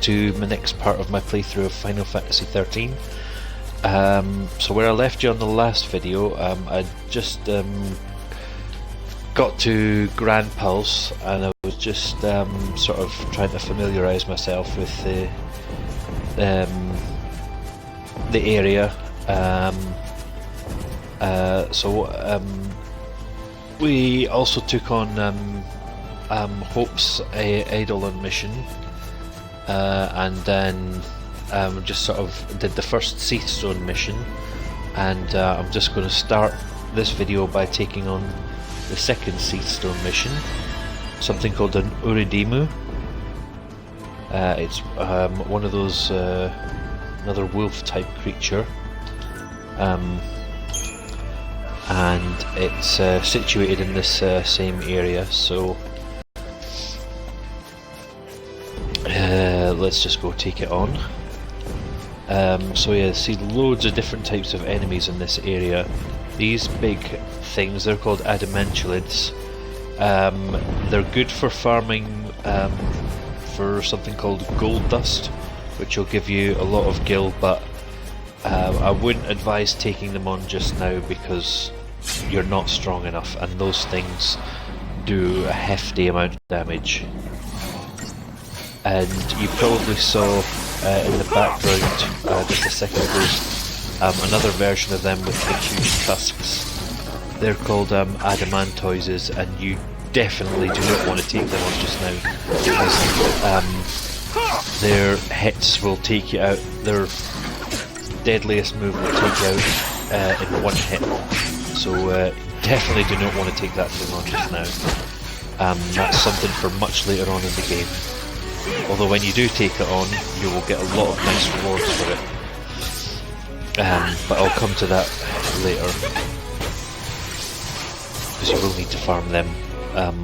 to my next part of my playthrough of Final Fantasy XIII. So where I left you on the last video, I just got to Gran Pulse, and I was just sort of trying to familiarise myself with the area. We also took on Hope's Eidolon mission, and then just sort of did the first Cie'th Stone mission, and I'm just going to start this video by taking on the second Cie'th Stone mission, something called an Uridimu. It's one of those, another wolf type creature, and it's situated in this same area, so let's just go take it on. So yeah, see loads of different types of enemies in this area. These big things, they're called adamantulids. They're good for farming for something called gold dust, which will give you a lot of gil, but I wouldn't advise taking them on just now because you're not strong enough, and those things do a hefty amount of damage. And you probably saw in the background just a second ago another version of them with the huge tusks. They're called adamantoises, and you definitely do not want to take them on just now, because their hits will take you out. Their deadliest move will take you out in one hit, so definitely do not want to take that thing on just now. That's something for much later on in the game. Although when you do take it on, you will get a lot of nice rewards for it. But I'll come to that later, because you will need to farm them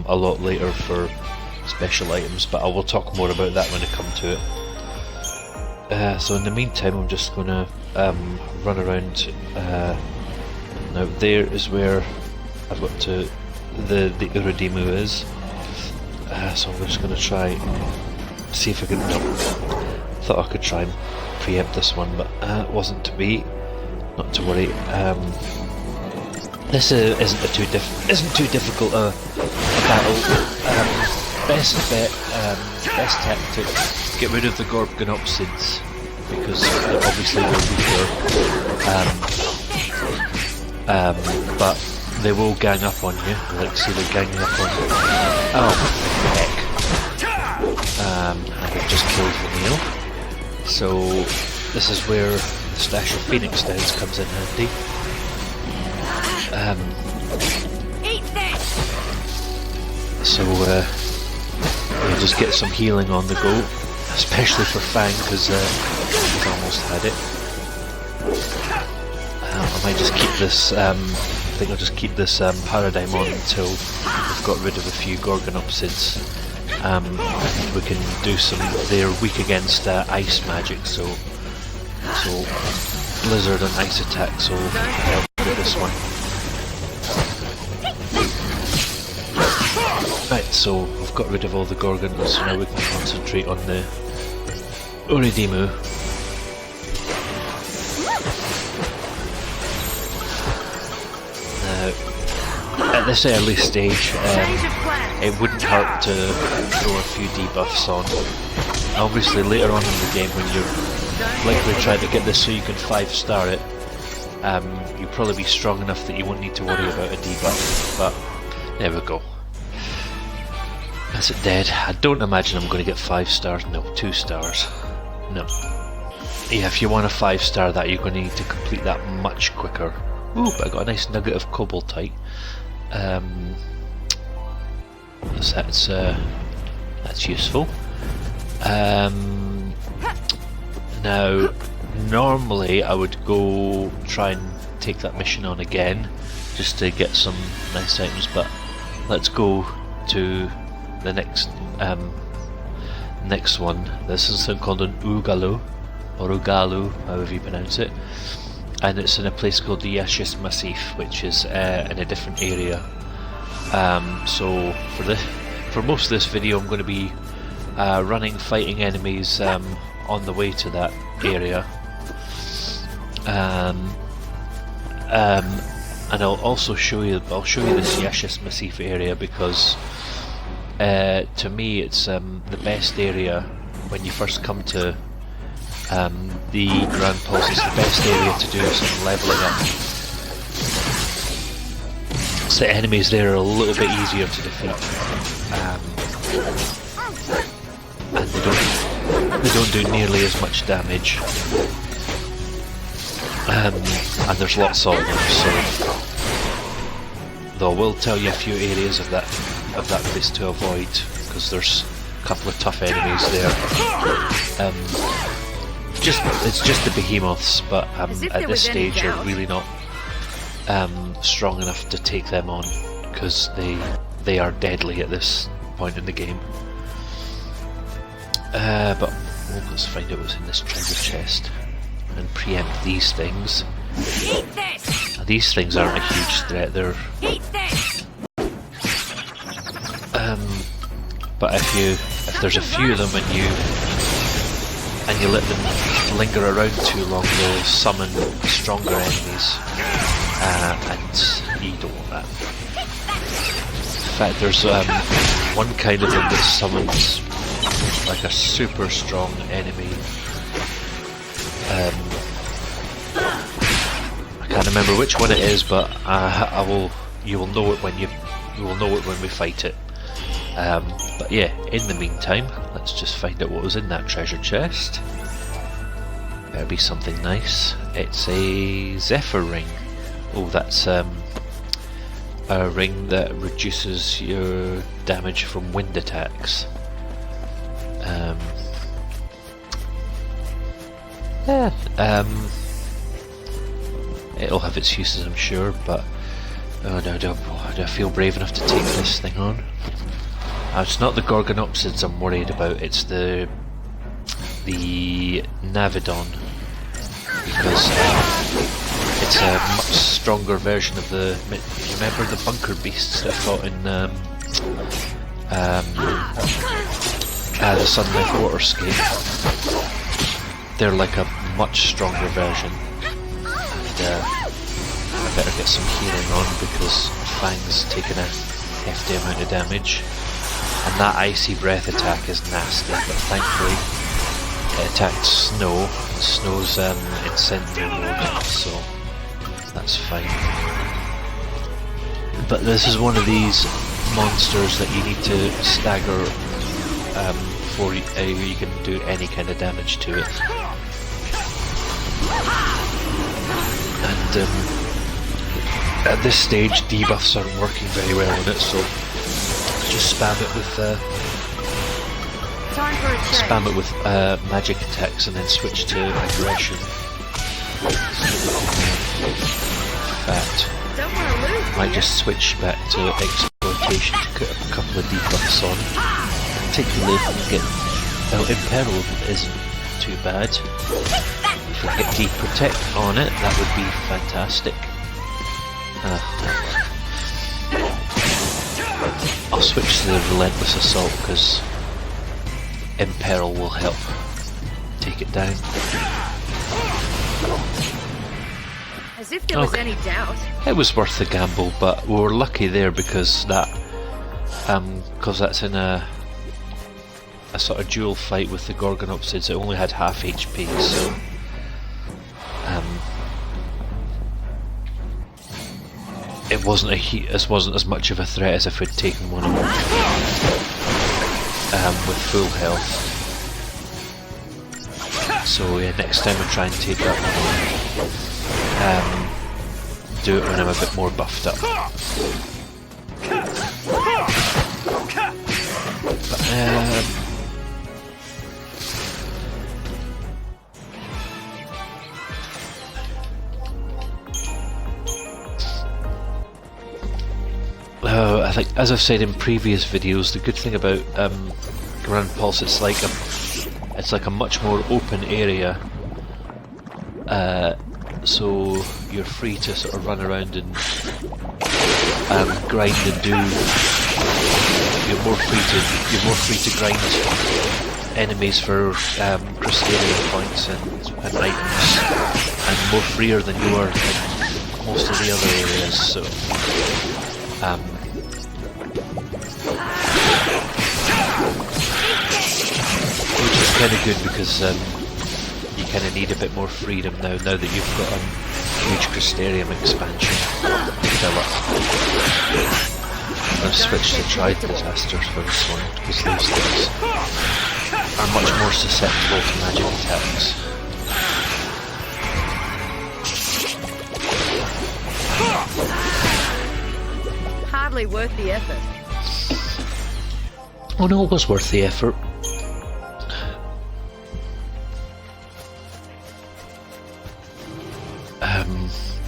a lot later for special items, but I will talk more about that when I come to it. So in the meantime, I'm just going to run around. Now there is where I've got to the Uridimu is, so I'm just going to try see if I can. No, thought I could try and preempt this one, but it wasn't to be. Not to worry. This isn't too difficult a battle. Best bet, best tactic: get rid of the Gorgonopsids, because they're obviously weaker. But they will gang up on you. Like, see, they're ganging up on you. Oh heck! I've just killed Vanille. So this is where the stash of Phoenix Downs comes in handy. So you just get some healing on the go, especially for Fang, because he's almost had it. I might just keep this. I think I'll just keep this paradigm on until we've got rid of a few Gorgonopsids. We can do some. They're weak against ice magic, so blizzard and ice attacks will help with this one. Right, so we've got rid of all the Gorgons, so now we can concentrate on the Uridimu. Now, at this early stage, it wouldn't hurt to throw a few debuffs on. Obviously later on in the game, when you're likely trying to get this so you can 5-star it, you'll probably be strong enough that you won't need to worry about a debuff, but there we go. That's it dead. I don't imagine I'm going to get 5 stars, no, 2 stars, no. Yeah, if you want a 5-star that, you're going to need to complete that much quicker. Ooh, but I got a nice nugget of Cobaltite. So that's useful. Now, normally I would go try and take that mission on again, just to get some nice items, but let's go to the next one. This is something called an Ugalu, or Ugalu, however you pronounce it, and it's in a place called the Yaschas Massif, which is in a different area. So for most of this video, I'm going to be running, fighting enemies on the way to that area. And I'll also show you. I'll show you this Yaschas Massif area because to me it's the best area when you first come to the Gran Pulse. It's the best area to do some leveling up. So the enemies there are a little bit easier to defeat, and they don't do nearly as much damage. And there's lots of them, so though I will tell you a few areas of that place to avoid because there's a couple of tough enemies there. It's just the behemoths, but at this stage you're really not strong enough to take them on because they are deadly at this point in the game. But let's find out what's in this treasure chest and preempt these things. These things aren't a huge threat. They're but if there's a few of them and you let them linger around too long, they'll summon stronger enemies, and you don't want that. In fact, there's one kind of them that summons like a super strong enemy. I can't remember which one it is, but you will know it when we fight it. But yeah, in the meantime, let's just find out what was in that treasure chest. Better be something nice. It's a Zephyr ring. Oh, that's a ring that reduces your damage from wind attacks. It'll have its uses, I'm sure, but oh no, do I feel brave enough to take this thing on? It's not the Gorgonopsids I'm worried about, it's the Navidon, because it's a much stronger version of the... Remember the bunker beasts that fought in the Sunlight Waterscape? They're like a much stronger version, and I better get some healing on because Fang's taken a hefty amount of damage, and that icy breath attack is nasty, but thankfully it attacked Snow, and Snow's incendiary mode, so that's fine. But this is one of these monsters that you need to stagger before you can do any kind of damage to it. And at this stage debuffs aren't working very well on it, so just spam it with magic attacks and then switch to aggression. In fact, I might just switch back to exploitation to put a couple of debuffs on. Particularly if I can get... Well, Imperil isn't too bad. If I get Deep Protect on it, that would be fantastic. I'll switch to the Relentless Assault because Imperil will help take it down. As if there was any doubt. It was worth the gamble, but we were lucky there because that's in a sort of dual fight with the Gorgonopsids. It only had half HP, so it wasn't as much of a threat as if we'd taken one on with full health. So yeah, next time I try and take that one on, do it when I'm a bit more buffed up. I think, as I've said in previous videos, the good thing about Gran Pulse, it's like a much more open area, so you're free to sort of run around and grind and do you're more free to grind enemies for Crystarian points and items, and more freer than you were in most of the other areas. So which is kind of good because you kind of need a bit more freedom now that you've got a huge Crystarium expansion to fill up. I've switched to Tried Disasters for this one because these things are much more susceptible to magic attacks. Hardly worth the effort. Oh no, it was worth the effort.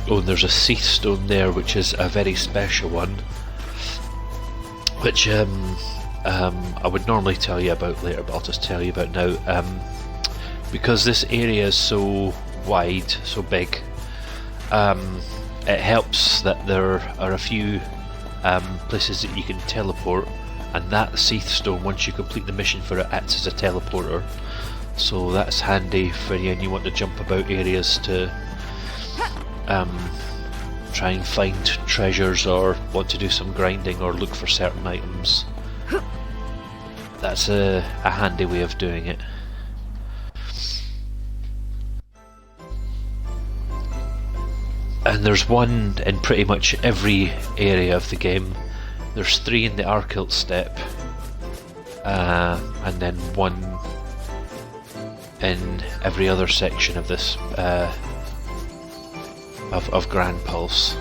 Oh, and there's a Cie'th stone there, which is a very special one, which I would normally tell you about later, but I'll just tell you about now. Because this area is so wide, so big, it helps that there are a few places that you can teleport, and that Cie'th stone, once you complete the mission for it, acts as a teleporter. So that's handy for you, and you want to jump about areas to try and find treasures, or want to do some grinding or look for certain items. That's a handy way of doing it. And there's one in pretty much every area of the game. There's 3 in the Arkilt Steppe, and then 1 in every other section of this of Gran Pulse.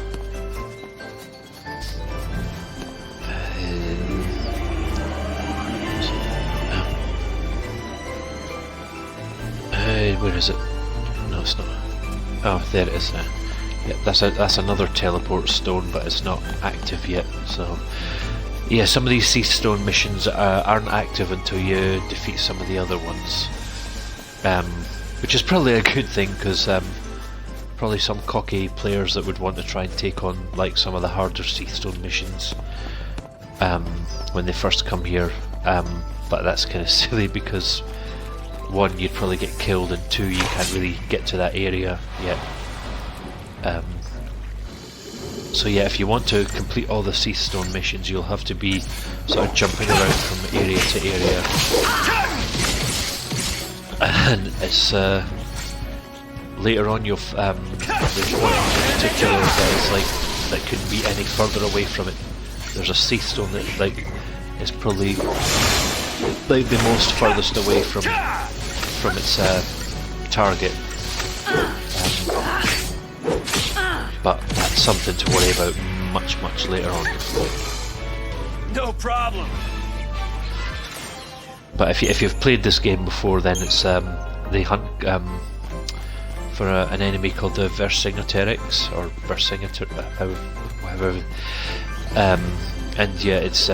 Where is it? No, it's not. Oh, there it is. Yeah, that's another teleport stone, but it's not active yet. So, yeah, some of these Cie'th stone missions aren't active until you defeat some of the other ones, which is probably a good thing, because probably some cocky players that would want to try and take on like some of the harder Cie'th stone missions when they first come here, but that's kind of silly because 1, you'd probably get killed, and 2, you can't really get to that area yet. So yeah, if you want to complete all the Cie'th stone missions, you'll have to be sort of jumping around from area to area, and it's later on you'll there's one in particular that couldn't be any further away from it. There's a Cie'th stone that is probably like the most furthest away from its target, but that's something to worry about much later on. No problem. But if you've played this game before, then it's they hunt for an enemy called the Vercingetorix, or Vercingetor, however, and yeah, it's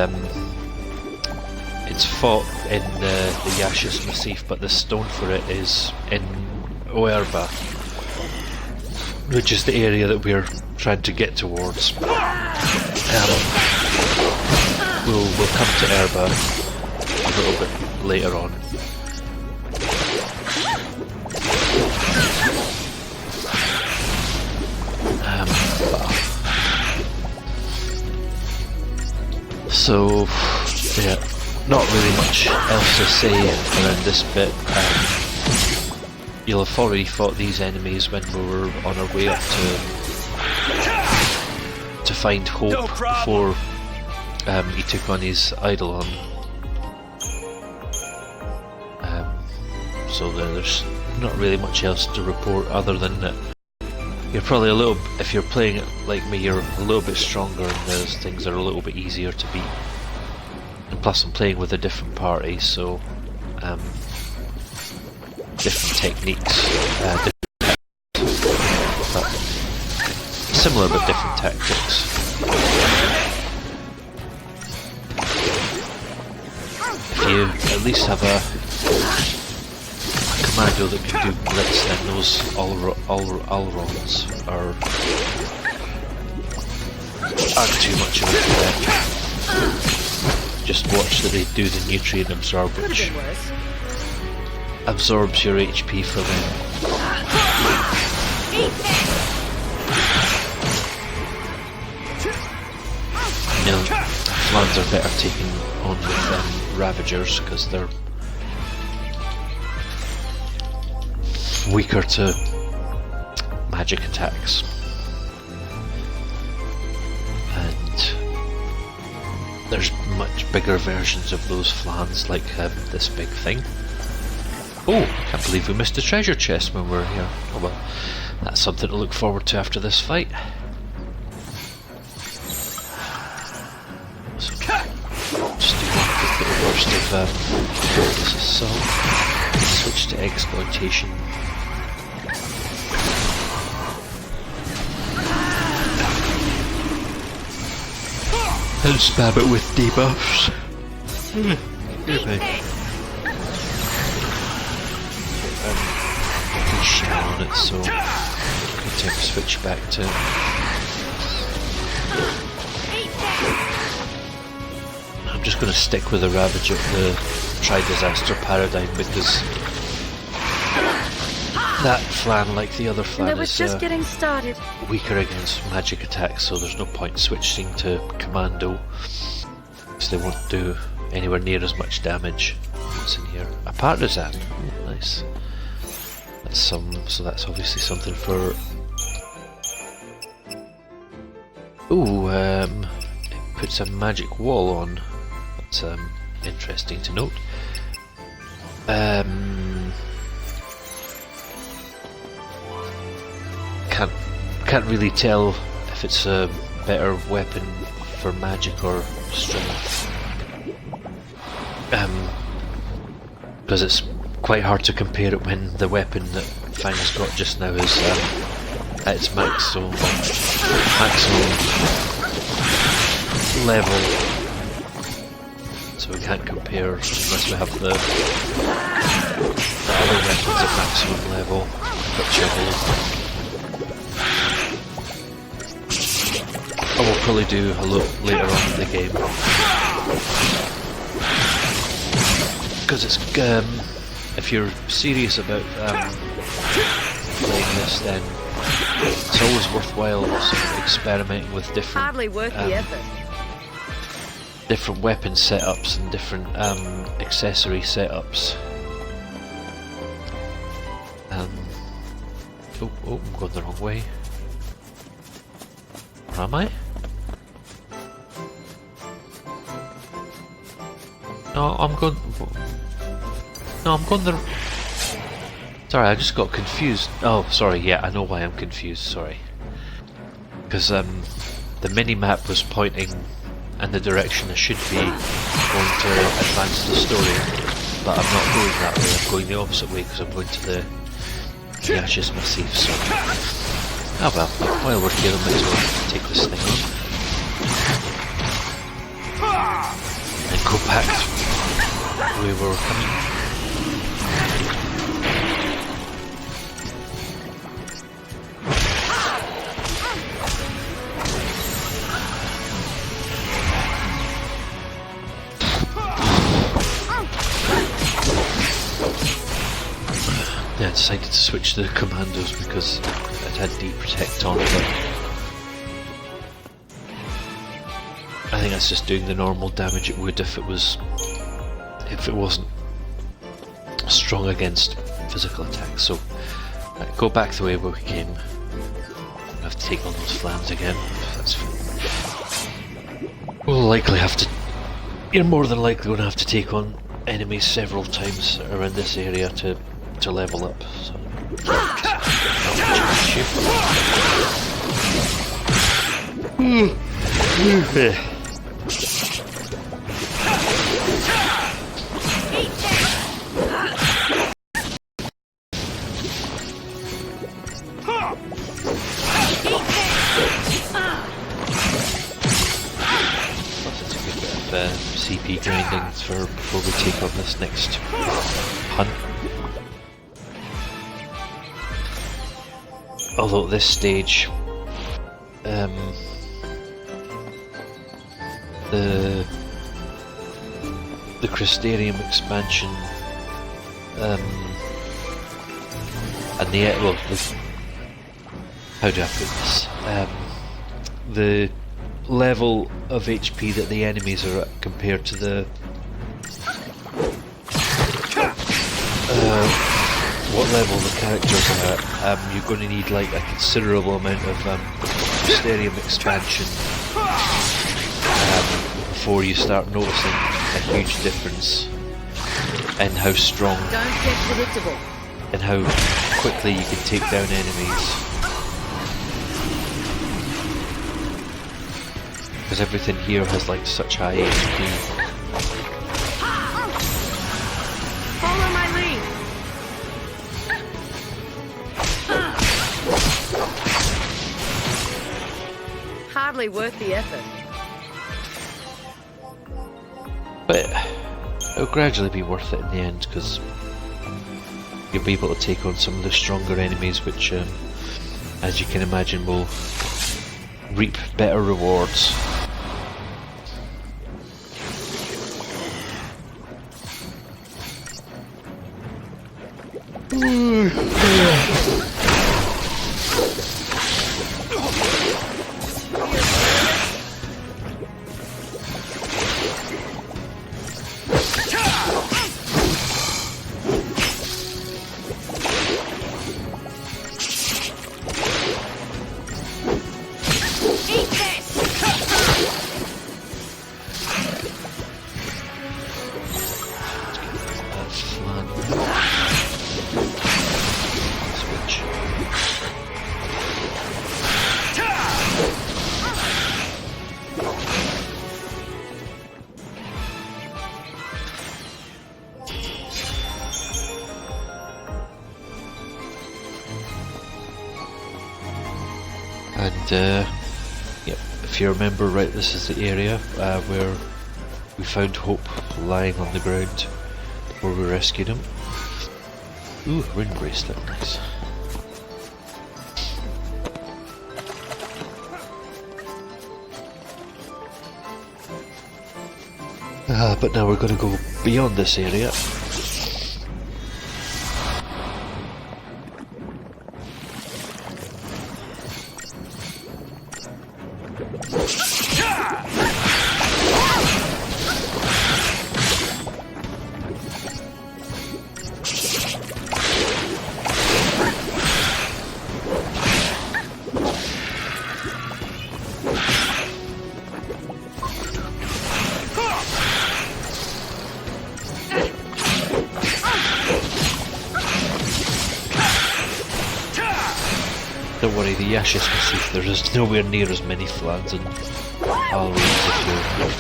fought in the Yaschas Massif, but the stone for it is in Oerba, which is the area that we're trying to get towards. We'll come to Erba a little bit later on. So yeah, not really much else to say around this bit. You'll have already fought these enemies when we were on our way up to find Hope before he took on his Eidolon. So there's not really much else to report other than that you're probably if you're playing it like me, you're a little bit stronger, and those things are a little bit easier to beat. And plus I'm playing with a different party, so different techniques, but similar but different tactics. If you at least have a commando that can do blitz, then those Alrons aren't too much of a threat. just watch that they do the nutrient absorb, Could which have been worse. absorbs your HP for them. You know, Flans are better taken on with Ravagers because they're weaker to magic attacks. And there's much bigger versions of those Flans, like this big thing. Oh, I can't believe we missed a treasure chest when we were here. Oh well, that's something to look forward to after this fight. So, just do one quick little burst of this assault. Switch to exploitation. And spam it with debuffs. Shell on it, so good time to switch back to. I'm just going to stick with the Ravager, the Tri-Disaster Paradigm, because that Flan, like the other Flan, And it was is just getting started. weaker against magic attacks, so there's no point switching to Commando, because they won't do anywhere near as much damage. What's in here? A Partisan. Ooh, nice. That's so that's obviously something for. Ooh, it puts a magic wall on. That's interesting to note. Can't really tell if it's a better weapon for magic or strength. Because it's quite hard to compare it when the weapon that Fang's got just now is at its maximum level. So we can't compare unless we have the other weapons at maximum level, which I will probably do a lot later on in the game. Because it's if you're serious about playing this, then it's always worthwhile sort of experimenting with different Hardly worth the effort. different weapon setups and different accessory setups. Oh, I'm going the wrong way. Or am I? No, I'm going the... Sorry, I just got confused. Oh, sorry, yeah, I know why I'm confused, sorry. Because the mini-map was pointing in the direction I should be going to advance the story, but I'm not going that way, I'm going the opposite way because I'm going to the Yaschas Massif, so... Oh well, while we're here, I might as well take this thing on. And go back where we were coming. Yeah, I decided to switch to the commandos because I'd had Deprotect on, but I think that's just doing the normal damage it would if it wasn't strong against physical attacks. So go back the way we came. I have to take on those Flans again. That's fine. We'll likely have to. You're more than likely going to have to take on enemies several times around this area to level up. So. CP grinding before we take on this next hunt. Although at this stage, the the Crystarium expansion, and how do I put this? The level of HP that the enemies are at compared to the what level the characters are at, you're going to need like a considerable amount of Crystarium expansion before you start noticing a huge difference in how strong Don't get predictable. and how quickly you can take down enemies. Because everything here has like such high HP. Follow my lead. Hardly worth the effort. But it'll gradually be worth it in the end, because you'll be able to take on some of the stronger enemies, which, as you can imagine, will reap better rewards. And yep, if you remember right, this is the area where we found Hope lying on the ground before we rescued him. Ooh, ring bracelet, nice. But now we're going to go beyond this area. Don't worry, the Yaschas Massif, there is nowhere near as many flans and always if you're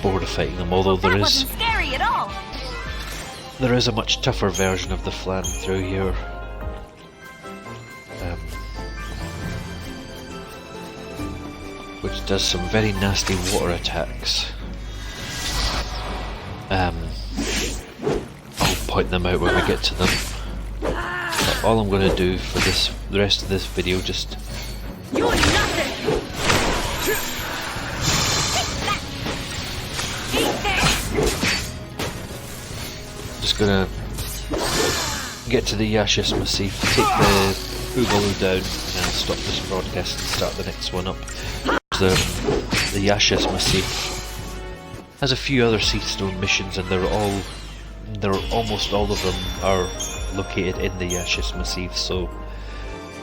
bored of fighting them, although there is scary at all. there is a much tougher version of the flan through here. Which does some very nasty water attacks. I'll point them out when we get to them. But all I'm going to do for the rest of this video, just You're nothing. gonna get to the Yaschas Massif, take the Boogaloo down, and stop this broadcast and start the next one up. The Yaschas Massif has a few other Cie'th missions, and almost all of them are located in the Yaschas Massif, so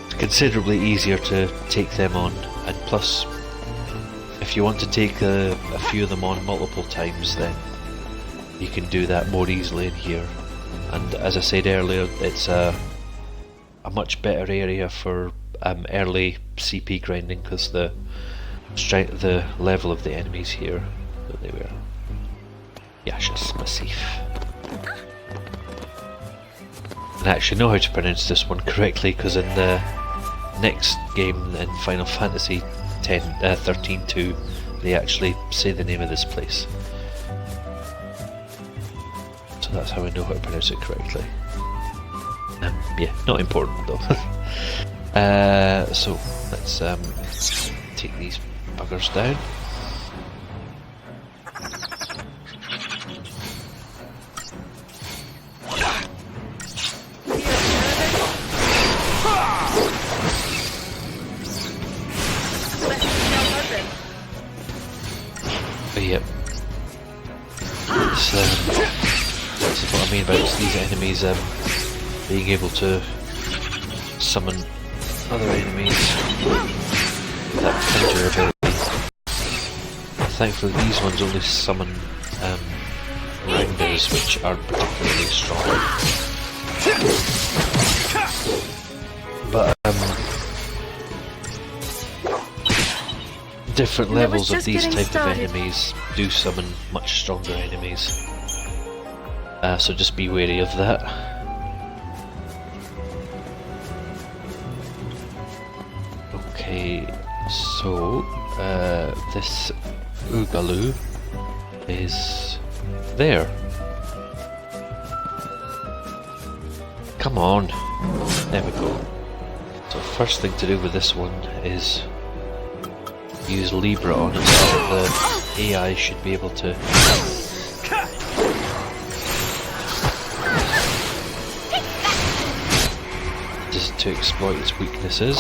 it's considerably easier to take them on. And plus, if you want to take a few of them on multiple times, then you can do that more easily in here. And as I said earlier, it's a much better area for early CP grinding, because the level of the enemies here, they were Yaschas Massif. And I actually know how to pronounce this one correctly, because in the next game in Final Fantasy XIII-2, they actually say the name of this place. So that's how I know how to pronounce it correctly. Yeah, not important though. So let's take these buggers down. Yep. This is what I mean about these enemies being able to summon other enemies with that counter ability. Thankfully these ones only summon rounders, which aren't particularly strong. But different levels of these type of enemies do summon much stronger enemies. So just be wary of that. Okay, so this Oogaloo is there. Come on, there we go. So first thing to do with this one is use Libra on it, so the AI should be able to just to exploit its weaknesses,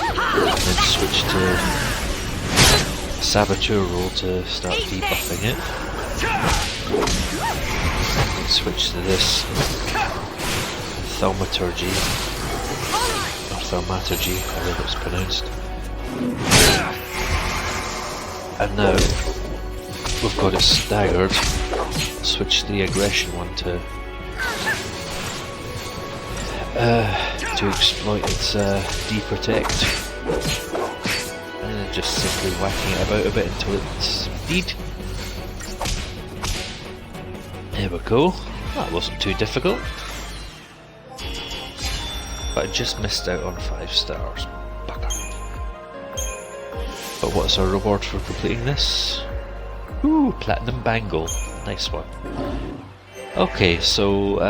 and then switch to Saboteur role to start debuffing it, and switch to this Thaumaturgy, or Thaumaturgy, however it's pronounced. And now we've got it staggered, switch the aggression one to exploit its deprotect, and then just simply whacking it about a bit until it's dead. There we go, that wasn't too difficult, but I just missed out on 5 stars. But what's our reward for completing this? Ooh, Platinum Bangle. Nice one. Okay, so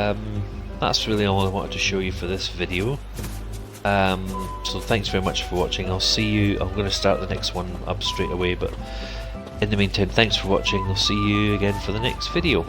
that's really all I wanted to show you for this video. So thanks very much for watching. I'll see you, I'm going to start the next one up straight away, but in the meantime, thanks for watching. I'll see you again for the next video.